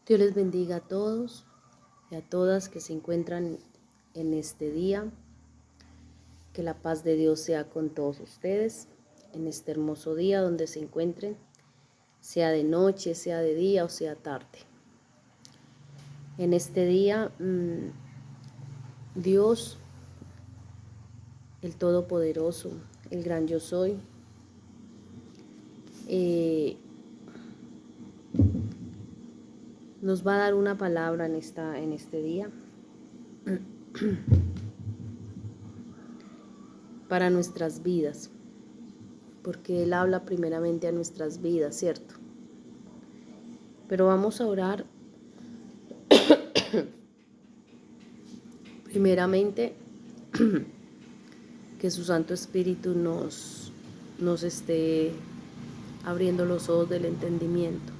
Dios les bendiga a todos y a todas que se encuentran en este día. Que la paz de Dios sea con todos ustedes en este hermoso día donde se encuentren, sea de noche, sea de día o sea tarde. En este día, Dios, el Todopoderoso, el Gran Yo Soy, nos va a dar una palabra en este día para nuestras vidas, porque Él habla primeramente a nuestras vidas, ¿cierto? Pero vamos a orar primeramente que su Santo Espíritu nos esté abriendo los ojos del entendimiento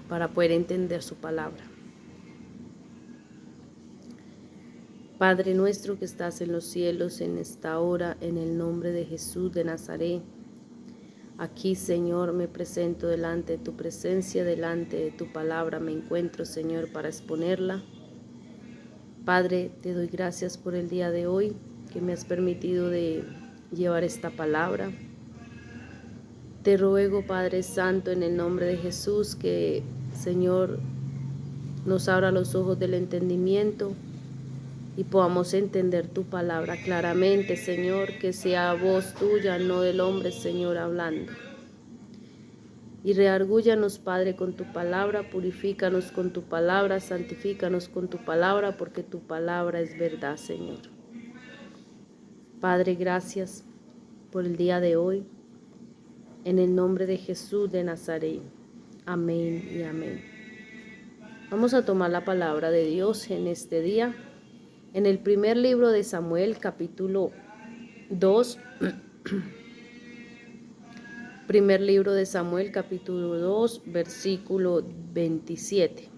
para poder entender su palabra. Padre nuestro que estás en los cielos, en esta hora, en el nombre de Jesús de Nazaret, aquí, Señor, me presento delante de tu presencia, delante de tu palabra, me encuentro, Señor, para exponerla. Padre, te doy gracias por el día de hoy, que me has permitido de llevar esta palabra. Te ruego, Padre Santo, en el nombre de Jesús, que, Señor, nos abra los ojos del entendimiento y podamos entender tu palabra claramente, Señor, que sea voz tuya, no del hombre, Señor, hablando. Y reargúllanos, Padre, con tu palabra, purifícanos con tu palabra, santifícanos con tu palabra, porque tu palabra es verdad, Señor. Padre, gracias por el día de hoy, en el nombre de Jesús de Nazaret. Amén y amén. Vamos a tomar la palabra de Dios en este día, en el primer libro de Samuel, capítulo 2. Primer libro de Samuel, capítulo 2, versículo 27.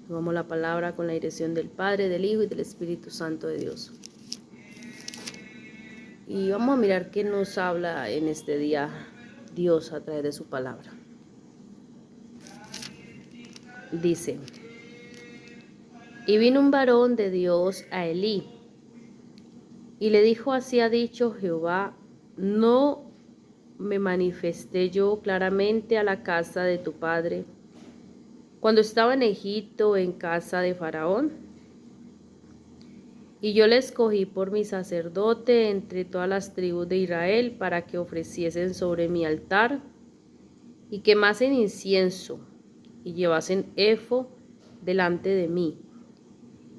Tomamos la palabra con la dirección del Padre, del Hijo y del Espíritu Santo de Dios. Y vamos a mirar qué nos habla en este día Dios a través de su palabra. Dice: Y vino un varón de Dios a Elí, y le dijo: así ha dicho Jehová, ¿no me manifesté yo claramente a la casa de tu padre cuando estaba en Egipto en casa de Faraón? Y yo le escogí por mi sacerdote entre todas las tribus de Israel para que ofreciesen sobre mi altar y quemasen incienso y llevasen efod delante de mí.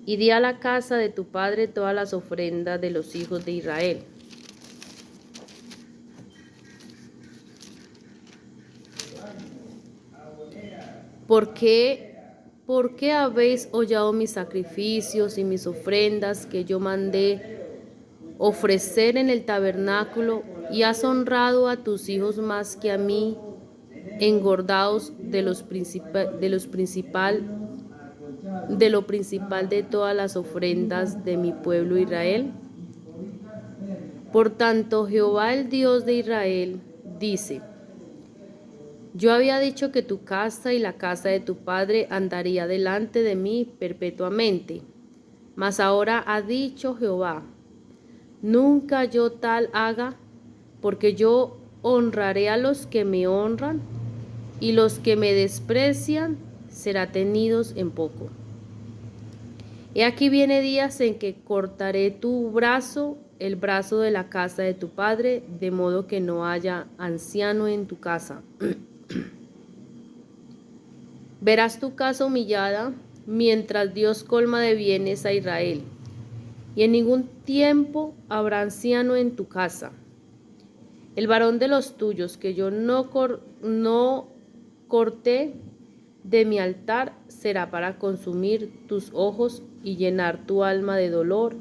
Y di a la casa de tu padre todas las ofrendas de los hijos de Israel. ¿Por qué habéis hollado mis sacrificios y mis ofrendas que yo mandé ofrecer en el tabernáculo, y has honrado a tus hijos más que a mí, engordados de lo principal de todas las ofrendas de mi pueblo Israel? Por tanto, Jehová, el Dios de Israel, dice: yo había dicho que tu casa y la casa de tu padre andaría delante de mí perpetuamente. Mas ahora ha dicho Jehová: nunca yo tal haga, porque yo honraré a los que me honran, y los que me desprecian serán tenidos en poco. He aquí viene días en que cortaré tu brazo, el brazo de la casa de tu padre, de modo que no haya anciano en tu casa. Verás tu casa humillada, mientras Dios colma de bienes a Israel, y en ningún tiempo habrá anciano en tu casa. El varón de los tuyos que yo no corté de mi altar será para consumir tus ojos y llenar tu alma de dolor,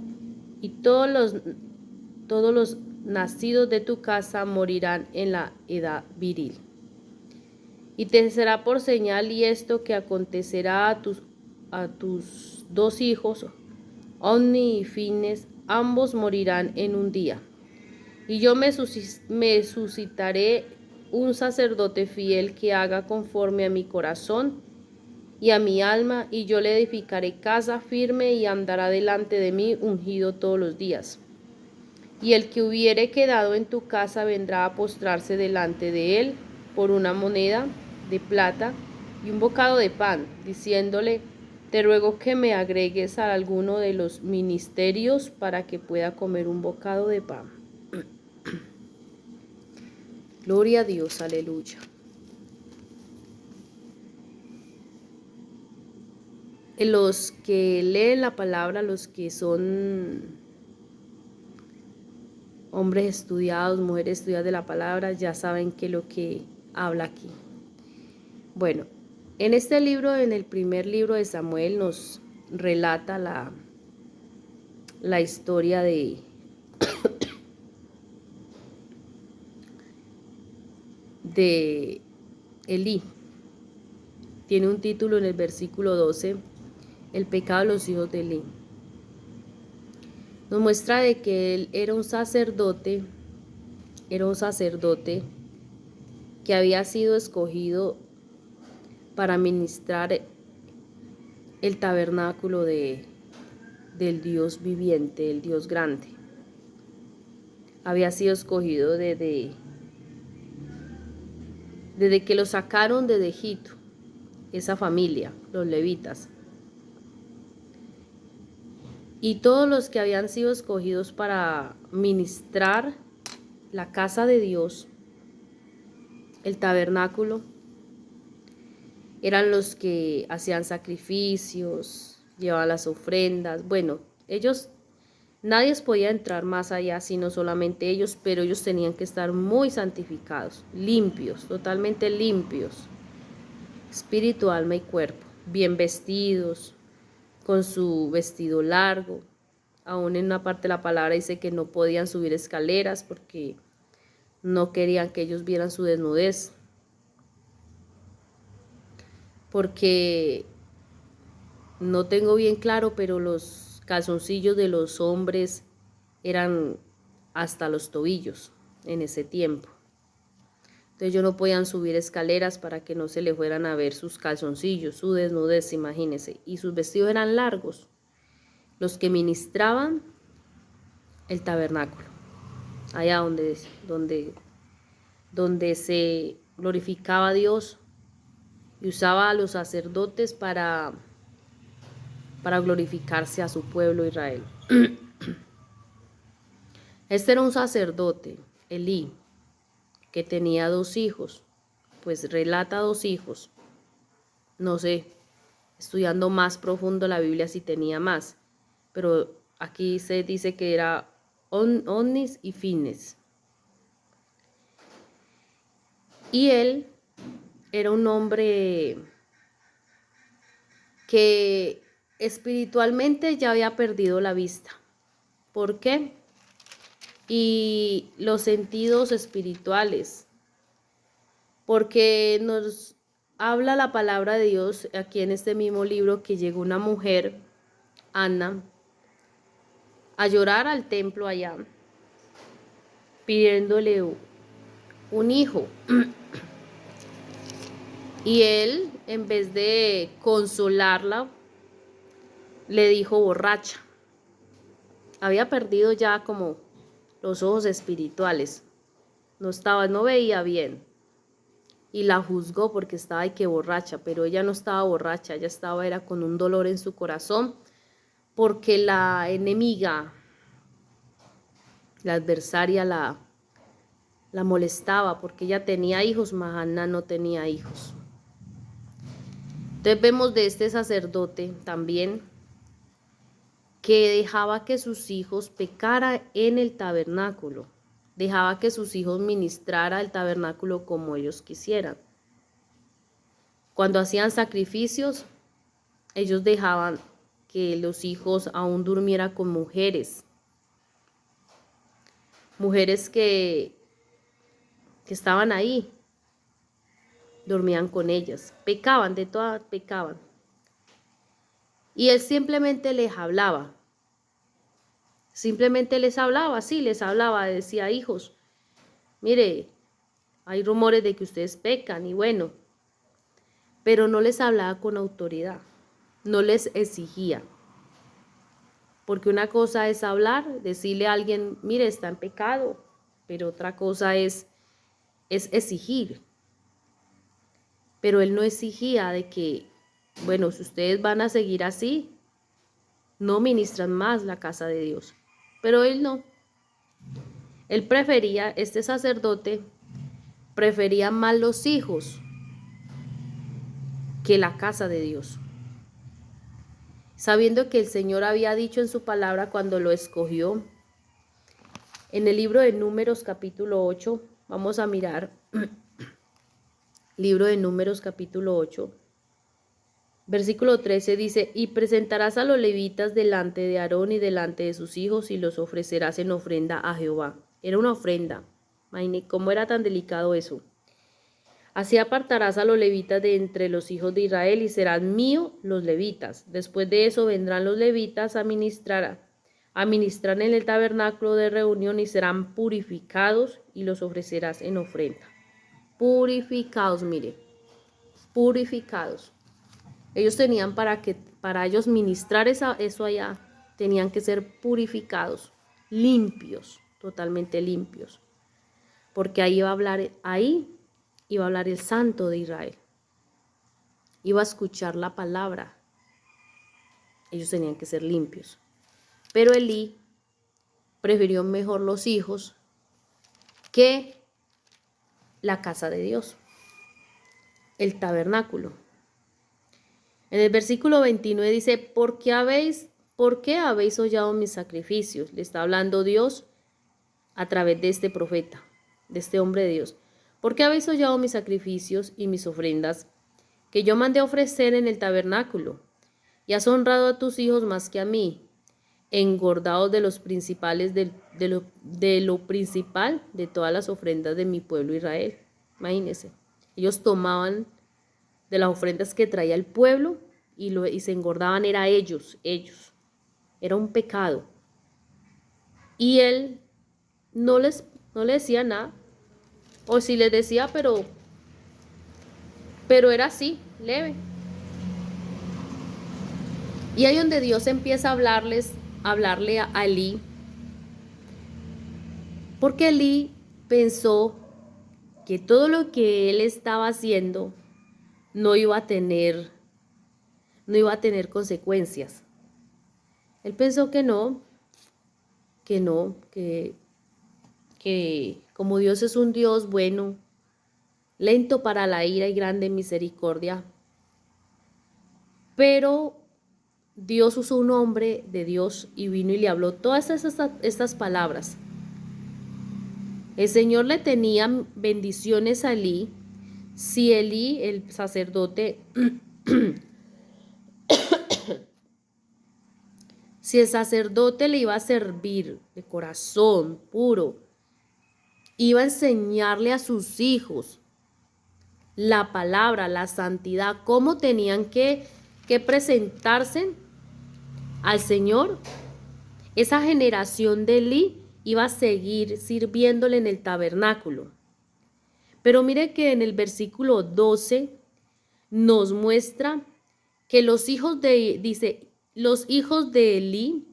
y todos los nacidos de tu casa morirán en la edad viril. Y te será por señal y esto que acontecerá a tus dos hijos, Ofni y Finees, ambos morirán en un día. Y yo me suscitaré un sacerdote fiel que haga conforme a mi corazón y a mi alma, y yo le edificaré casa firme y andará delante de mí ungido todos los días. Y el que hubiere quedado en tu casa vendrá a postrarse delante de él por una moneda de plata y un bocado de pan, diciéndole, te ruego que me agregues a alguno de los ministerios para que pueda comer un bocado de pan. Gloria a Dios, aleluya. Los que leen la palabra, los que son hombres estudiados, mujeres estudiadas de la palabra, ya saben qué es lo que habla aquí. Bueno, en este libro, en el primer libro de Samuel, nos relata la historia de Elí. Tiene un título en el versículo 12, el pecado de los hijos de Elí. Nos muestra de que él era un sacerdote que había sido escogido para ministrar el tabernáculo del Dios viviente, el Dios grande. Había sido escogido desde que lo sacaron de Egipto, esa familia, los levitas. Y todos los que habían sido escogidos para ministrar la casa de Dios, el tabernáculo, eran los que hacían sacrificios, llevaban las ofrendas. Bueno, nadie podía entrar más allá sino solamente ellos, pero ellos tenían que estar muy santificados, limpios, totalmente limpios, espíritu, alma y cuerpo, bien vestidos, con su vestido largo. Aún en una parte de la palabra dice que no podían subir escaleras porque no querían que ellos vieran su desnudez. Porque no tengo bien claro, pero los calzoncillos de los hombres eran hasta los tobillos en ese tiempo. Entonces ellos no podían subir escaleras para que no se le fueran a ver sus calzoncillos, su desnudez, imagínense. Y sus vestidos eran largos. Los que ministraban el tabernáculo, allá donde se glorificaba a Dios, y usaba a los sacerdotes para glorificarse a su pueblo Israel. Este era un sacerdote, Elí, que tenía 2 hijos, pues relata 2 hijos. No sé, estudiando más profundo la Biblia si tenía más, pero aquí se dice que era Onnis y Fines. Y él era un hombre que espiritualmente ya había perdido la vista. ¿Por qué? Y los sentidos espirituales. Porque nos habla la palabra de Dios aquí en este mismo libro que llegó una mujer, Ana, a llorar al templo allá, pidiéndole un hijo. Y él, en vez de consolarla, le dijo borracha. Había perdido ya como los ojos espirituales. No veía bien. Y la juzgó porque estaba que borracha, pero ella no estaba borracha, ella era con un dolor en su corazón, porque la enemiga, la adversaria la molestaba, porque ella tenía hijos, mas Ana no tenía hijos. Entonces vemos de este sacerdote también que dejaba que sus hijos pecaran en el tabernáculo, dejaba que sus hijos ministraran el tabernáculo como ellos quisieran. Cuando hacían sacrificios, ellos dejaban que los hijos aún durmieran con mujeres que estaban ahí, dormían con ellas, pecaban, de todas pecaban. Y él simplemente les hablaba, decía, hijos, mire, hay rumores de que ustedes pecan, y bueno, pero no les hablaba con autoridad, no les exigía. Porque una cosa es hablar, decirle a alguien, mire, está en pecado, pero otra cosa es exigir. Pero él no exigía de que, bueno, si ustedes van a seguir así, no ministran más la casa de Dios. Pero él no. Él prefería, este sacerdote, prefería más los hijos que la casa de Dios. Sabiendo que el Señor había dicho en su palabra cuando lo escogió, en el libro de Números capítulo 8, vamos a mirar, libro de Números capítulo 8, versículo 13 dice, y presentarás a los levitas delante de Aarón y delante de sus hijos y los ofrecerás en ofrenda a Jehová. Era una ofrenda. Imagínate cómo era tan delicado eso. Así apartarás a los levitas de entre los hijos de Israel y serán míos los levitas. Después de eso vendrán los levitas a ministrar en el tabernáculo de reunión y serán purificados y los ofrecerás en ofrenda. Purificados, mire, purificados. Ellos tenían para ellos ministrar eso allá, tenían que ser purificados, limpios, totalmente limpios. Porque ahí iba a hablar el Santo de Israel. Iba a escuchar la palabra. Ellos tenían que ser limpios. Pero Elí prefirió mejor los hijos que la casa de Dios, el tabernáculo. En el versículo 29 dice, ¿por qué habéis hollado mis sacrificios? Le está hablando Dios a través de este profeta, de este hombre de Dios. ¿Por qué habéis hollado mis sacrificios y mis ofrendas que yo mandé ofrecer en el tabernáculo? Y has honrado a tus hijos más que a mí, engordados de los principales de lo principal de todas las ofrendas de mi pueblo Israel. Imagínense, ellos tomaban de las ofrendas que traía el pueblo y se engordaban, era ellos. Era un pecado. Y él no le decía nada. O si les decía, pero era así, leve. Y ahí donde Dios empieza a hablarle a Elí, porque Elí pensó que todo lo que él estaba haciendo no iba a tener consecuencias. Él pensó que como Dios es un Dios bueno, lento para la ira y grande en misericordia, pero Dios usó un hombre de Dios y vino y le habló todas estas palabras. El Señor le tenía bendiciones a Elí, si Elí, el sacerdote, si el sacerdote le iba a servir de corazón puro, iba a enseñarle a sus hijos la palabra, la santidad, cómo tenían que presentarse al Señor. Esa generación de Elí iba a seguir sirviéndole en el tabernáculo. Pero mire que en el versículo 12 nos muestra que los hijos de Elí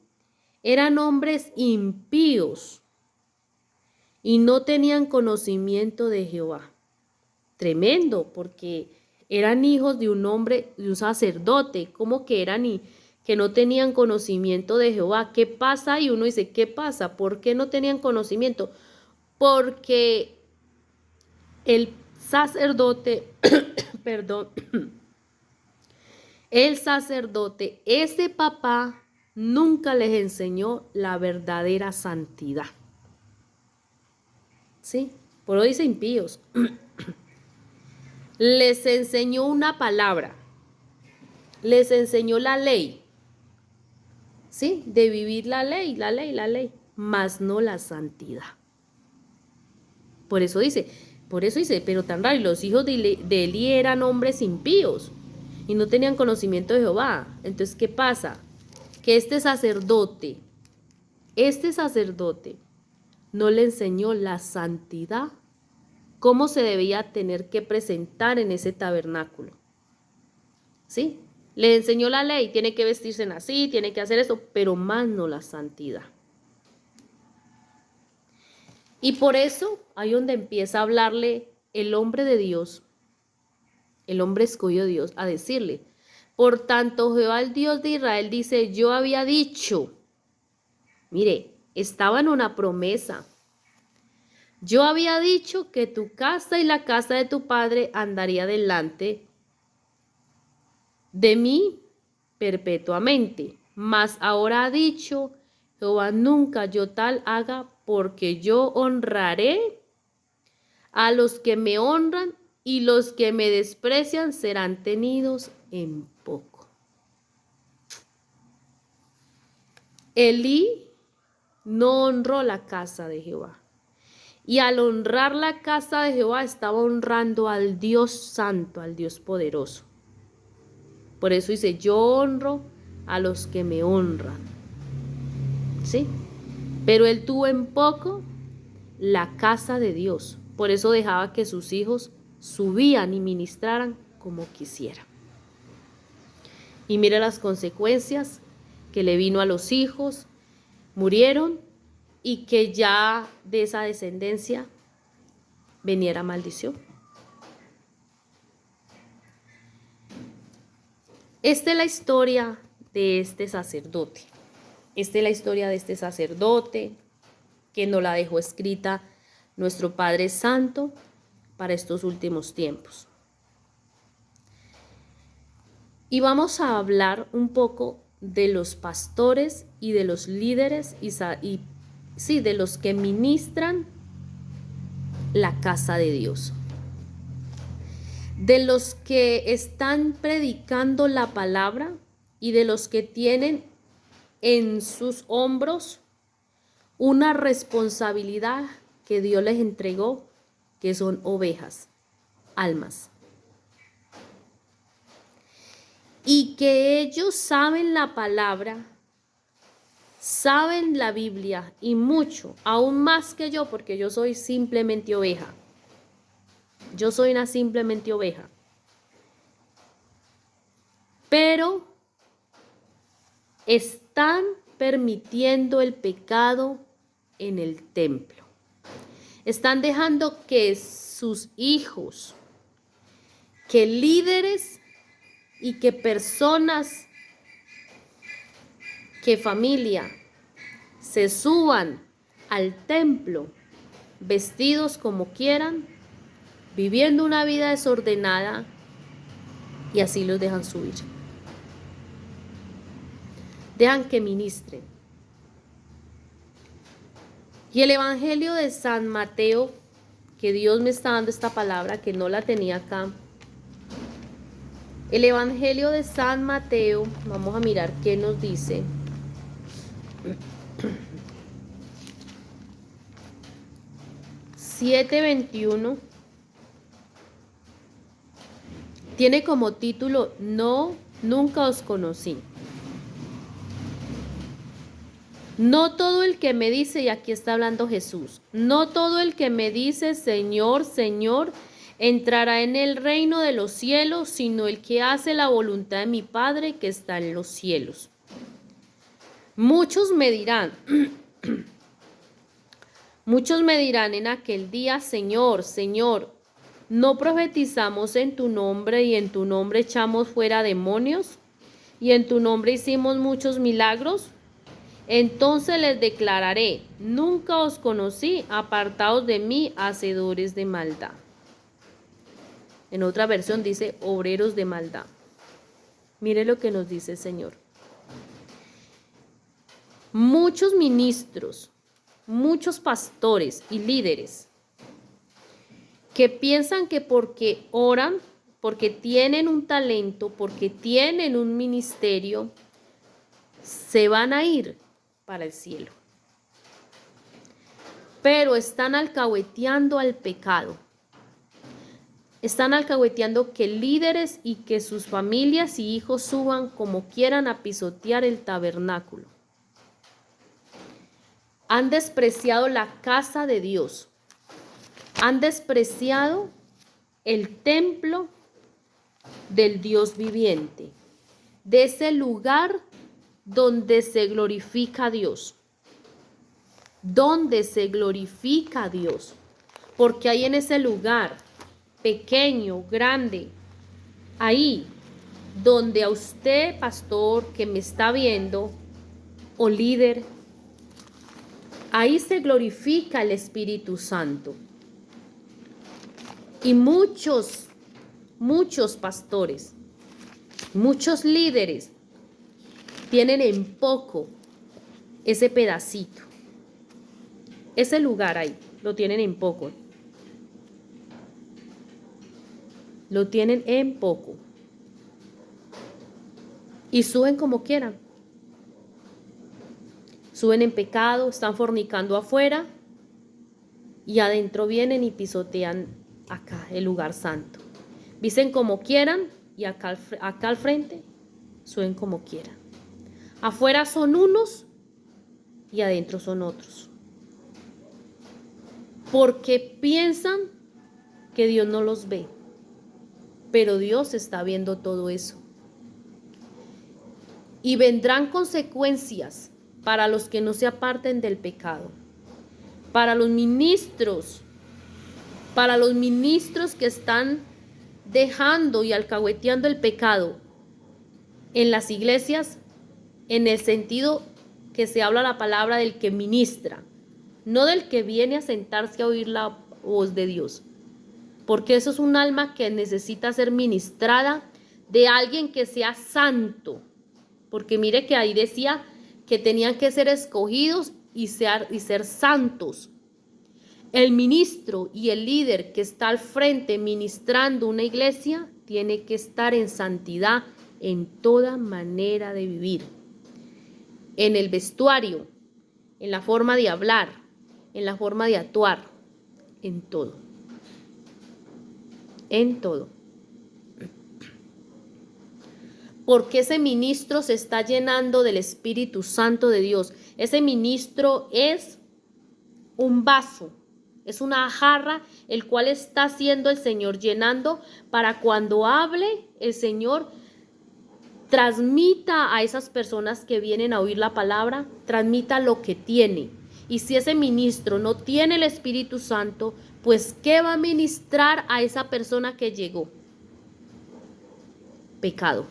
eran hombres impíos y no tenían conocimiento de Jehová. Tremendo, porque eran hijos de un hombre, de un sacerdote. ¿Cómo que eran y que no tenían conocimiento de Jehová? ¿Qué pasa? Y uno dice, ¿qué pasa? ¿Por qué no tenían conocimiento? Porque el sacerdote, perdón, el sacerdote, ese papá nunca les enseñó la verdadera santidad. ¿Sí? Por eso dice impíos. Les enseñó una palabra, les enseñó la ley, ¿sí? De vivir la ley, mas no la santidad. Por eso dice, pero tan raro, y los hijos de Elí eran hombres impíos y no tenían conocimiento de Jehová. Entonces, ¿qué pasa? Que este sacerdote no le enseñó la santidad, cómo se debía tener que presentar en ese tabernáculo. ¿sí? Le enseñó la ley, tiene que vestirse así, tiene que hacer eso, pero más no la santidad. Y por eso, ahí donde empieza a hablarle el hombre de Dios, el hombre escogido de Dios, a decirle, por tanto Jehová el Dios de Israel dice, yo había dicho, mire, estaba en una promesa, yo había dicho que tu casa y la casa de tu padre andaría delante de mí perpetuamente, mas ahora ha dicho Jehová, nunca yo tal haga, porque yo honraré a los que me honran y los que me desprecian serán tenidos en poco. Elí no honró la casa de Jehová. Y al honrar la casa de Jehová estaba honrando al Dios santo, al Dios poderoso. Por eso dice, yo honro a los que me honran. ¿Sí? Pero él tuvo en poco la casa de Dios. Por eso dejaba que sus hijos subían y ministraran como quisieran. Y mira las consecuencias que le vino a los hijos, murieron y que ya de esa descendencia veniera maldición. Esta es la historia de este sacerdote. Esta es la historia de este sacerdote que nos la dejó escrita nuestro Padre Santo para estos últimos tiempos. Y vamos a hablar un poco de los pastores y de los líderes y de los que ministran la casa de Dios. De los que están predicando la palabra y de los que tienen en sus hombros una responsabilidad que Dios les entregó, que son ovejas, almas. Y que ellos saben la palabra, saben la Biblia y mucho, aún más que yo, porque yo soy simplemente oveja. Yo soy una simplemente oveja. Pero están permitiendo el pecado en el templo. Están dejando que sus hijos, que líderes y que personas, que familia, se suban al templo vestidos como quieran, viviendo una vida desordenada, y así los dejan subir. Dejan que ministren. Y el Evangelio de San Mateo, que Dios me está dando esta palabra, que no la tenía acá. El Evangelio de San Mateo, vamos a mirar qué nos dice. (7:21) tiene como título, No, nunca os conocí. No todo el que me dice, y aquí está hablando Jesús, no todo el que me dice, Señor, Señor, entrará en el reino de los cielos, sino el que hace la voluntad de mi Padre que está en los cielos. Muchos me dirán en aquel día, Señor, Señor, ¿no profetizamos en tu nombre y en tu nombre echamos fuera demonios y en tu nombre hicimos muchos milagros? Entonces les declararé, nunca os conocí, apartados de mí, hacedores de maldad. En otra versión dice, obreros de maldad. Mire lo que nos dice el Señor. Muchos ministros, muchos pastores y líderes que piensan que porque oran, porque tienen un talento, porque tienen un ministerio, se van a ir para el cielo. Pero están alcahueteando al pecado. Están alcahueteando que líderes y que sus familias y hijos suban como quieran a pisotear el tabernáculo. Han despreciado la casa de Dios. Han despreciado el templo del Dios viviente, de ese lugar donde se glorifica a Dios, donde se glorifica a Dios, porque ahí en ese lugar, pequeño, grande, ahí donde a usted, pastor, que me está viendo, o líder, ahí se glorifica el Espíritu Santo. Y muchos pastores, muchos líderes tienen en poco ese pedacito, ese lugar ahí, lo tienen en poco. Lo tienen en poco. Y suben como quieran. Suben en pecado, están fornicando afuera y adentro vienen y pisotean acá el lugar santo. Dicen como quieran y acá al frente suben como quieran. Afuera son unos y adentro son otros. Porque piensan que Dios no los ve. Pero Dios está viendo todo eso. Y vendrán consecuencias para los que no se aparten del pecado. Para los ministros que están dejando y alcahueteando el pecado en las iglesias, en el sentido que se habla la palabra del que ministra, no del que viene a sentarse a oír la voz de Dios. Porque eso es un alma que necesita ser ministrada de alguien que sea santo. Porque mire que ahí decía que tenían que ser escogidos y ser santos. El ministro y el líder que está al frente ministrando una iglesia tiene que estar en santidad en toda manera de vivir. En el vestuario, en la forma de hablar, en la forma de actuar, en todo. En todo. Porque ese ministro se está llenando del Espíritu Santo de Dios. Ese ministro es un vaso, es una jarra, el cual está haciendo el Señor llenando para cuando hable el Señor transmita a esas personas que vienen a oír la palabra, transmita lo que tiene. Y si ese ministro no tiene el Espíritu Santo, pues ¿qué va a ministrar a esa persona que llegó? Pecado.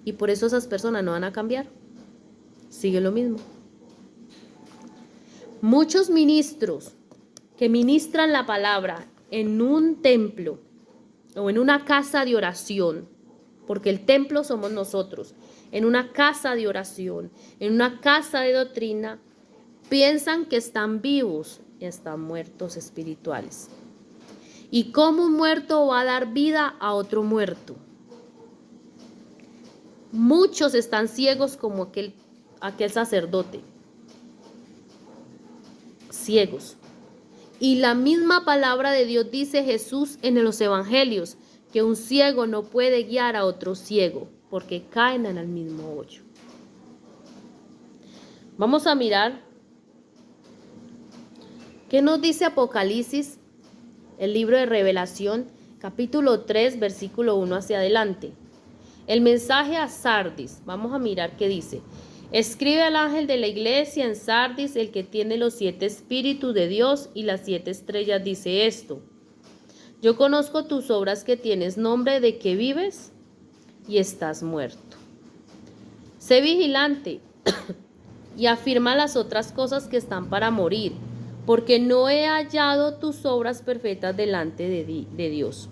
Y por eso esas personas no van a cambiar. Sigue lo mismo. Muchos ministros que ministran la palabra en un templo o en una casa de oración, porque el templo somos nosotros, en una casa de oración, en una casa de doctrina, piensan que están vivos y están muertos espirituales. ¿Y cómo un muerto va a dar vida a otro muerto? Muchos están ciegos como aquel sacerdote. Ciegos. Y la misma palabra de Dios dice Jesús en los evangelios, que un ciego no puede guiar a otro ciego, porque caen en el mismo hoyo. Vamos a mirar qué nos dice Apocalipsis, el libro de Revelación, capítulo 3, versículo 1 hacia adelante. El mensaje a Sardis, vamos a mirar qué dice. Escribe al ángel de la iglesia en Sardis, el que tiene los 7 espíritus de Dios y las 7 estrellas, dice esto. Yo conozco tus obras, que tienes nombre de que vives y estás muerto. Sé vigilante y afirma las otras cosas que están para morir, porque no he hallado tus obras perfectas delante de Dios.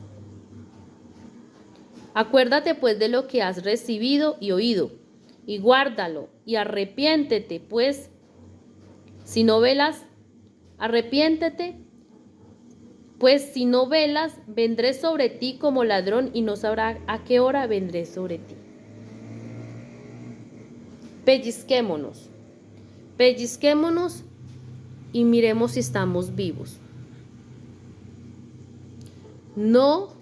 Acuérdate pues de lo que has recibido y oído, y guárdalo, y arrepiéntete, pues, si no velas, vendré sobre ti como ladrón, y no sabrás a qué hora vendré sobre ti. Pellizquémonos y miremos si estamos vivos. No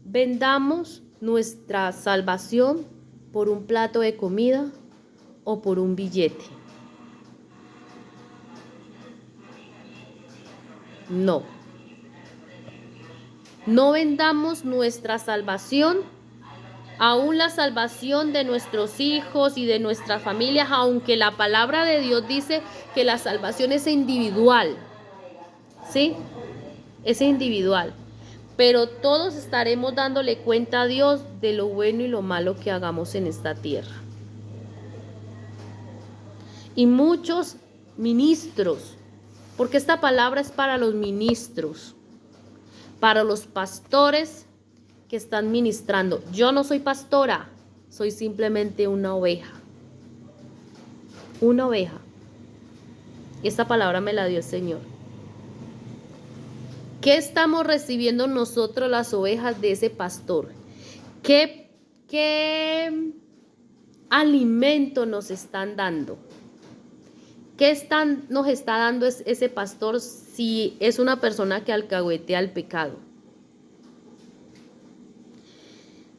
vendamos nuestra salvación por un plato de comida o por un billete. No vendamos nuestra salvación Aún la salvación de nuestros hijos y de nuestras familias, aunque la palabra de Dios dice que la salvación es individual, ¿sí? Es individual. Pero todos estaremos dándole cuenta a Dios de lo bueno y lo malo que hagamos en esta tierra. Y muchos ministros, porque esta palabra es para los ministros, para los pastores que están ministrando. Yo no soy pastora, soy simplemente una oveja. Una oveja. Y esta palabra me la dio el Señor. ¿Qué estamos recibiendo nosotros las ovejas de ese pastor? ¿Qué alimento nos están dando? ¿Qué nos está dando ese pastor si es una persona que alcahuetea el pecado?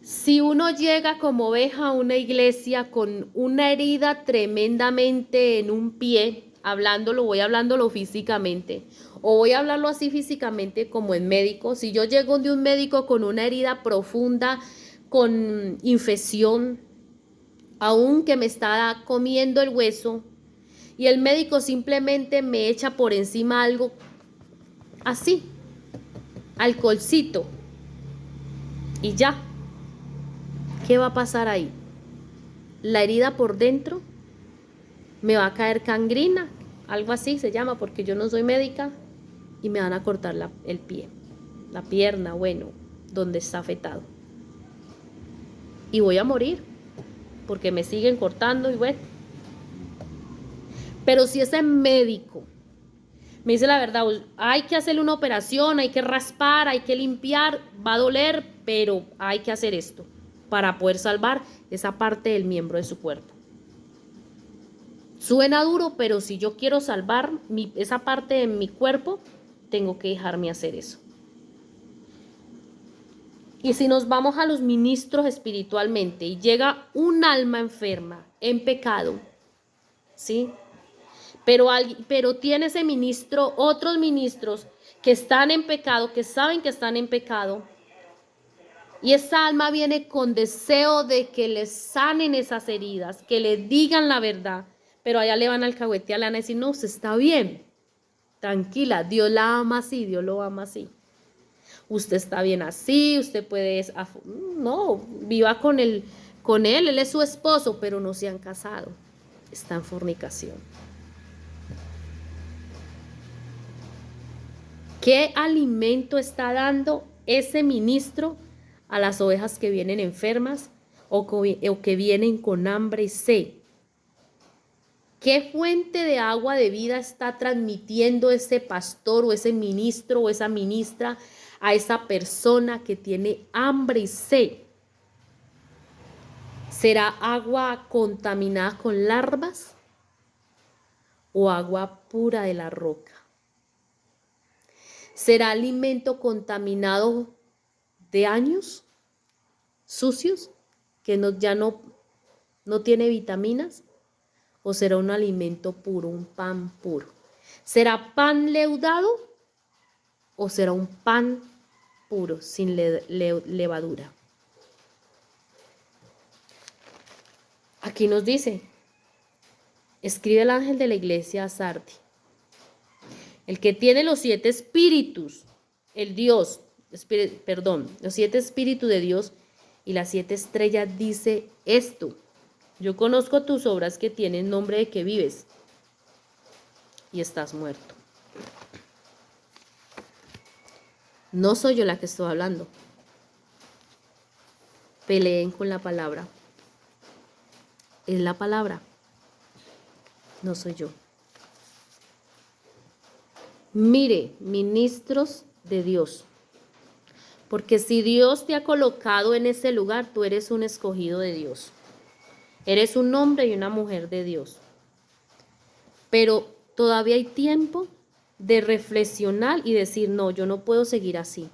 Si uno llega como oveja a una iglesia con una herida tremendamente en un pie, voy hablándolo físicamente, o voy a hablarlo así físicamente como en médico. Si yo llego de un médico con una herida profunda, con infección, aún que me está comiendo el hueso, y el médico simplemente me echa por encima algo así, alcoholcito, y ya, ¿qué va a pasar ahí? La herida por dentro me va a caer gangrina, algo así se llama, porque yo no soy médica, y me van a cortar el pie, la pierna, bueno, donde está afectado. Y voy a morir, porque me siguen cortando y bueno. Pero si ese médico me dice la verdad, hay que hacerle una operación, hay que raspar, hay que limpiar, va a doler, pero hay que hacer esto para poder salvar esa parte del miembro de su cuerpo. Suena duro, pero si yo quiero salvar esa parte de mi cuerpo, tengo que dejarme hacer eso. Y si nos vamos a los ministros espiritualmente y llega un alma enferma, en pecado, ¿sí? Pero tiene ese ministro, otros ministros que están en pecado, que saben que están en pecado, y esa alma viene con deseo de que le sanen esas heridas, que le digan la verdad, pero allá le van a alcahuetear, le van a decir, no, usted está bien, tranquila, Dios la ama así, Dios lo ama así. Usted está bien así, usted puede, no, viva con él, él es su esposo, pero no se han casado, está en fornicación. ¿Qué alimento está dando ese ministro a las ovejas que vienen enfermas o que vienen con hambre y sed? ¿Qué fuente de agua de vida está transmitiendo ese pastor o ese ministro o esa ministra a esa persona que tiene hambre y sed? ¿Será agua contaminada con larvas o agua pura de la roca? ¿Será alimento contaminado de años sucios que ya no tiene vitaminas? ¿O será un alimento puro, un pan puro? ¿Será pan leudado o será un pan puro, sin levadura? Aquí nos dice, escribe el ángel de la iglesia a Sardi, el que tiene los 7 espíritus, los 7 espíritus de Dios y las 7 estrellas, dice esto: yo conozco tus obras, que tienen nombre de que vives y estás muerto. No soy yo la que estoy hablando. Peleen con la palabra. Es la palabra. No soy yo. Mire, ministros de Dios, porque si Dios te ha colocado en ese lugar, tú eres un escogido de Dios. Eres un hombre y una mujer de Dios. Pero todavía hay tiempo de reflexionar y decir, no, yo no puedo seguir así.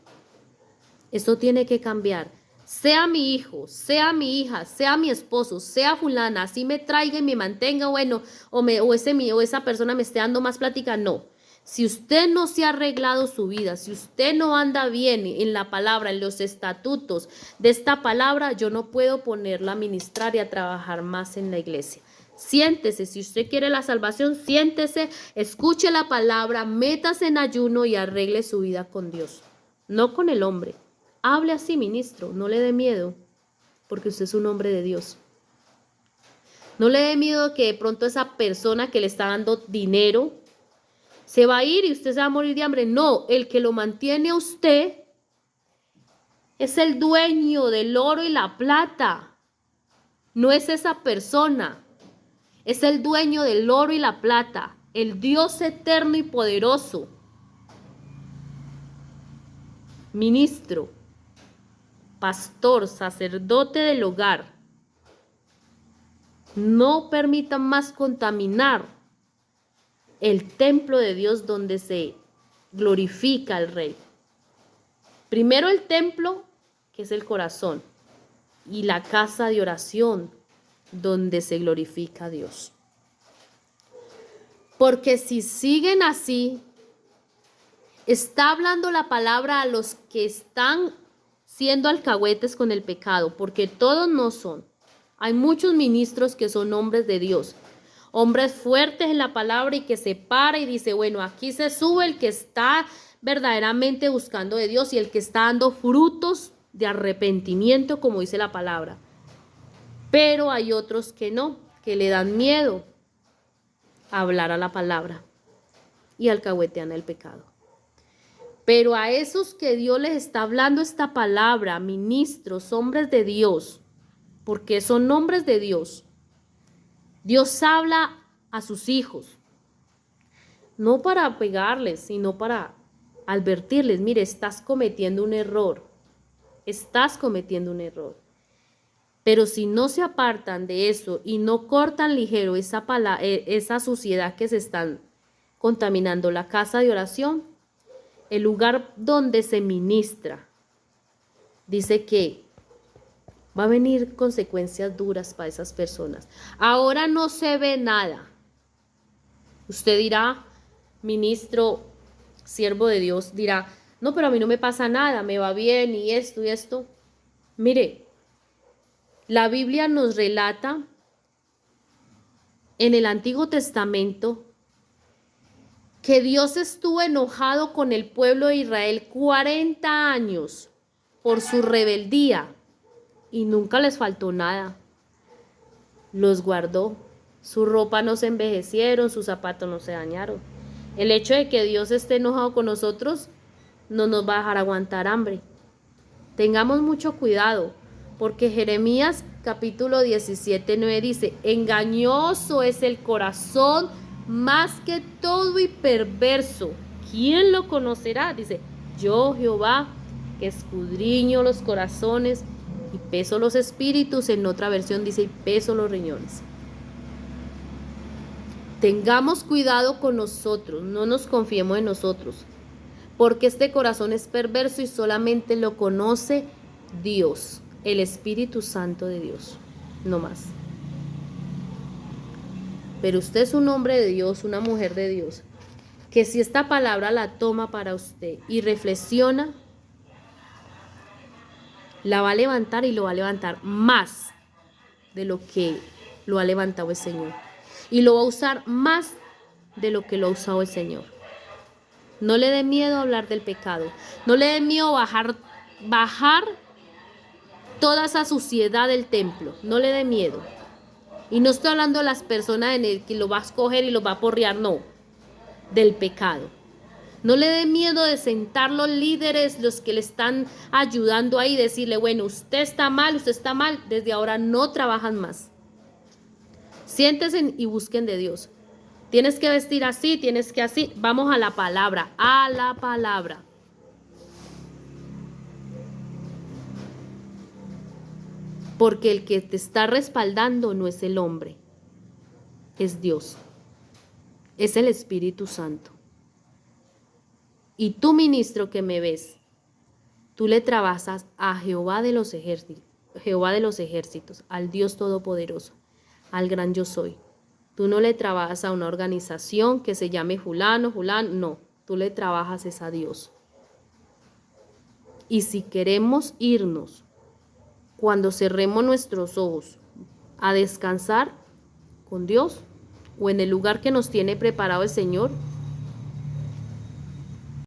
Esto tiene que cambiar. Sea mi hijo, sea mi hija, sea mi esposo, sea fulana, así me traiga y me mantenga, bueno, o esa persona me esté dando más plática, no. Si usted no se ha arreglado su vida, si usted no anda bien en la palabra, en los estatutos de esta palabra, yo no puedo ponerla a ministrar y a trabajar más en la iglesia. Siéntese, si usted quiere la salvación, siéntese, escuche la palabra, métase en ayuno y arregle su vida con Dios, no con el hombre. Hable así, ministro, no le dé miedo, porque usted es un hombre de Dios. No le dé miedo que de pronto esa persona que le está dando dinero se va a ir y usted se va a morir de hambre. No, el que lo mantiene a usted es el dueño del oro y la plata. No es esa persona. Es el dueño del oro y la plata. El Dios eterno y poderoso. Ministro, pastor, sacerdote del hogar. No permitan más contaminar el templo de Dios donde se glorifica al Rey. Primero el templo, que es el corazón, y la casa de oración, donde se glorifica a Dios. Porque si siguen así, está hablando la palabra a los que están siendo alcahuetes con el pecado, porque todos no son. Hay muchos ministros que son hombres de Dios, hombres fuertes en la palabra y que se para y dice, bueno, aquí se sube el que está verdaderamente buscando de Dios y el que está dando frutos de arrepentimiento, como dice la palabra. Pero hay otros que no, que le dan miedo a hablar a la palabra y alcahuetean el pecado. Pero a esos que Dios les está hablando esta palabra, ministros, hombres de Dios, porque son hombres de Dios, Dios habla a sus hijos, no para pegarles, sino para advertirles, mire, estás cometiendo un error, pero si no se apartan de eso y no cortan ligero esa suciedad que se están contaminando, la casa de oración, el lugar donde se ministra, dice que va a venir consecuencias duras para esas personas. Ahora no se ve nada. Usted dirá, ministro, siervo de Dios, dirá, no, pero a mí no me pasa nada, me va bien y esto y esto. Mire, la Biblia nos relata en el Antiguo Testamento que Dios estuvo enojado con el pueblo de Israel 40 años por su rebeldía. Y nunca les faltó nada. Los guardó. Su ropa no se envejecieron, sus zapatos no se dañaron. El hecho de que Dios esté enojado con nosotros no nos va a dejar aguantar hambre. Tengamos mucho cuidado, porque Jeremías capítulo 17:9 dice, engañoso es el corazón más que todo y perverso. ¿Quién lo conocerá? Dice, yo Jehová, que escudriño los corazones y peso los espíritus. En otra versión dice, y peso los riñones. Tengamos cuidado con nosotros, no nos confiemos en nosotros, porque este corazón es perverso y solamente lo conoce Dios, el Espíritu Santo de Dios, no más. Pero usted es un hombre de Dios, una mujer de Dios, que si esta palabra la toma para usted y reflexiona, la va a levantar y lo va a levantar más de lo que lo ha levantado el Señor. Y lo va a usar más de lo que lo ha usado el Señor. No le dé miedo hablar del pecado. No le dé miedo bajar toda esa suciedad del templo. No le dé miedo. Y no estoy hablando de las personas en el que lo va a escoger y lo va a porrear, no. Del pecado. No le dé miedo de sentar los líderes, los que le están ayudando ahí, decirle, bueno, usted está mal, desde ahora no trabajan más. Siéntense y busquen de Dios. Tienes que vestir así, tienes que así. Vamos a la palabra, a la palabra. Porque el que te está respaldando no es el hombre, es Dios, es el Espíritu Santo. Y tú, ministro que me ves, tú le trabajas a Jehová de los ejércitos, al Dios Todopoderoso, al gran yo soy. Tú no le trabajas a una organización que se llame fulano, no. Tú le trabajas es a Dios. Y si queremos irnos, cuando cerremos nuestros ojos, a descansar con Dios o en el lugar que nos tiene preparado el Señor,